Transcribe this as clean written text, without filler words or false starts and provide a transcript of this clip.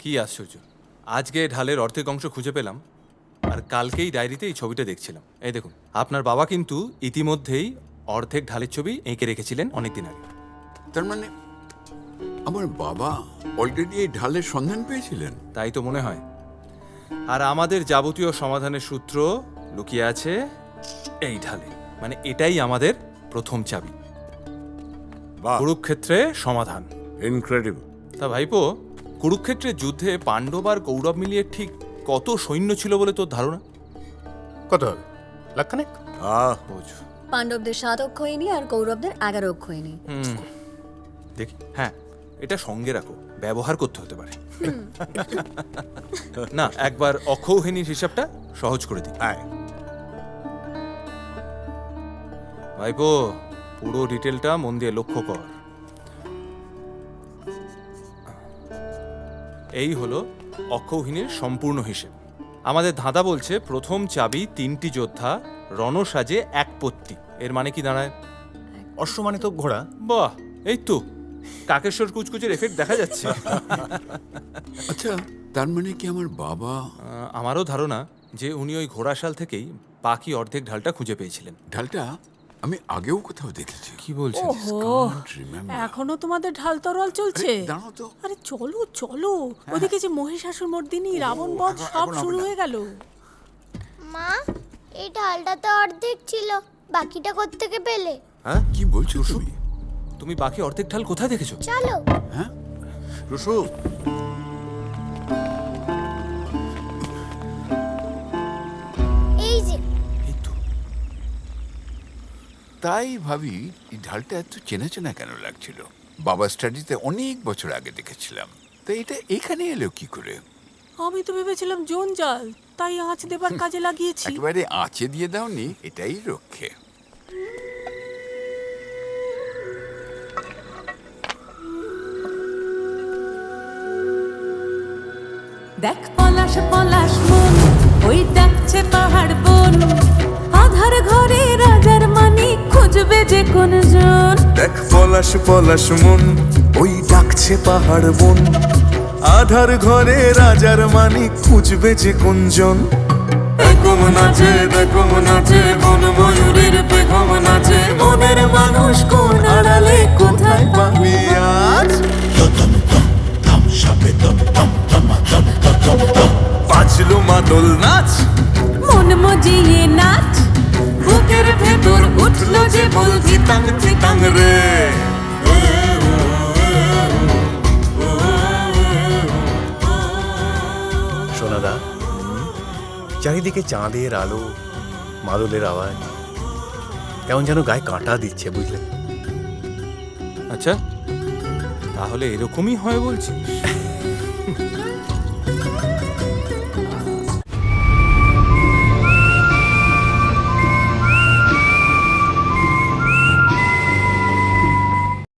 কি আশ্চর্য, আজকে ঢালের অর্ধেক অংশ খুঁজে পেলাম আর কালকেই ডায়েরিতে এই ছবিটা দেখছিলাম। এই দেখুন, আপনার বাবা কিন্তু ইতিমধ্যেই অর্ধেক ঢালের ছবি এঁকে রেখেছিলেন অনেকদিন আগে। তার মানে আমার বাবা অলরেডি এই ঢালের সন্ধান পেয়েছিলেন? তাই তো মনে হয়। আর আমাদের যাবতীয় সমাধানের সূত্র লুকিয়ে আছে এই ঢালে। মানে এটাই আমাদের প্রথম চাবি, বাহ, কুরুক্ষেত্রে সমাধান। ইনক্রেডিবল। তা ভাইপো, কুরুক্ষেত্রের যুদ্ধে পাণ্ডব আর কৌরব মিলিয়ে ঠিক কত সৈন্য ছিল বলে তোর ধারণা? কত হবে? লাখখানেক? বোঝ। পাণ্ডবদের 7 অক্ষয়িনী আর কৌরবদের 11 অক্ষয়িনী। দেখি, হ্যাঁ, এটা সঙ্গে রাখো, ব্যবহার করতে হতে পারে। না, একবার অক্ষৌহিনীর হিসাবটা সহজ করে দিই। আয়। ভাইপো, পুরো ডিটেলটা মন দিয়ে লক্ষ্য কর। এই হলো অক্ষৌহিনীর সম্পূর্ণ হিসেব। আমাদের ধাঁধা বলছে প্রথম চাবি 3টি যোদ্ধা, রণসাজে 1 পত্তি। এর মানে কি দাঁড়ায়? অশ্ব মানে তো ঘোড়া। বাহ, এই তো কাকেশ্বর কুচকুচের এফেক্ট দেখা যাচ্ছে। আচ্ছা, তার মানে কি আমার বাবা আমারও ধারণা যে উনি ওই ঘোড়াশাল থেকেই বাকি অর্ধেক ঢালটা খুঁজে পেয়েছিলেন। ঢালটা আমি আগেও কোথাও দেখেছি। কি বলছেন? ওহো, Can't remember. এখনো তোমাদের ঢাল তরোয়াল চলছে? আরে, দাঁড়াও তো। আরে চলো চলো, ওদিকে যে মহিষাসুর মর্দিনী, রাবণ বধ সব শুরু হয়ে গেল। মা, এই ঢালটা তো অর্ধেক ছিল, বাকিটা কোত্থেকে পেলে? হ্যাঁ, কি বলছো তুমি? তুমি বাকি অর্ধেক ঢাল কোথায় দেখেছো? চলো। হ্যাঁ, রুশু, এই যে। এই তো। তাই ভাবি এই ঢালটা এত চেনা চেনা কেন লাগছিল। বাবা স্টাডিতে অনেক বছর আগে দেখেছিলাম, তো এটা এখানে এলো কি করে? আমি তো ভেবেছিলাম জঞ্জাল, তাই আঁচ দেবার কাজে লাগিয়েছি। একেবারে আঁচে দিয়ে দাওনি, এটাই রক্ষে। দেখ পলাশ পলাশ মন, ওই ডাকছে পাহাড় বন, আধার ঘরে রাজার মানি খুঁজবে যে কোন জন। দেখ পলাশ পলাশ মন, ওই ডাকছে পাহাড় বন, আধার ঘরে রাজার মানিক খুঁজবে যে কোনজন। দেখম নাচে দেখম নাচে বন ময়ূরের বেগম নাচে, মনের মানুষ কোন আড়ালে কোথায় পাবি আজ? বাজলো মাদল নাচ, মন মজিয়ে নাচ, বুকের ভেতর উঠলো যে বল থিতাং থিতাং রে। সোনাদা, চারিদিকে চাঁদের আলো, মাদলের আওয়াজ, কেমন যেন গায়ে কাঁটা দিচ্ছে, বুঝলে? আচ্ছা, তাহলে এরকমই হয় বলছিস?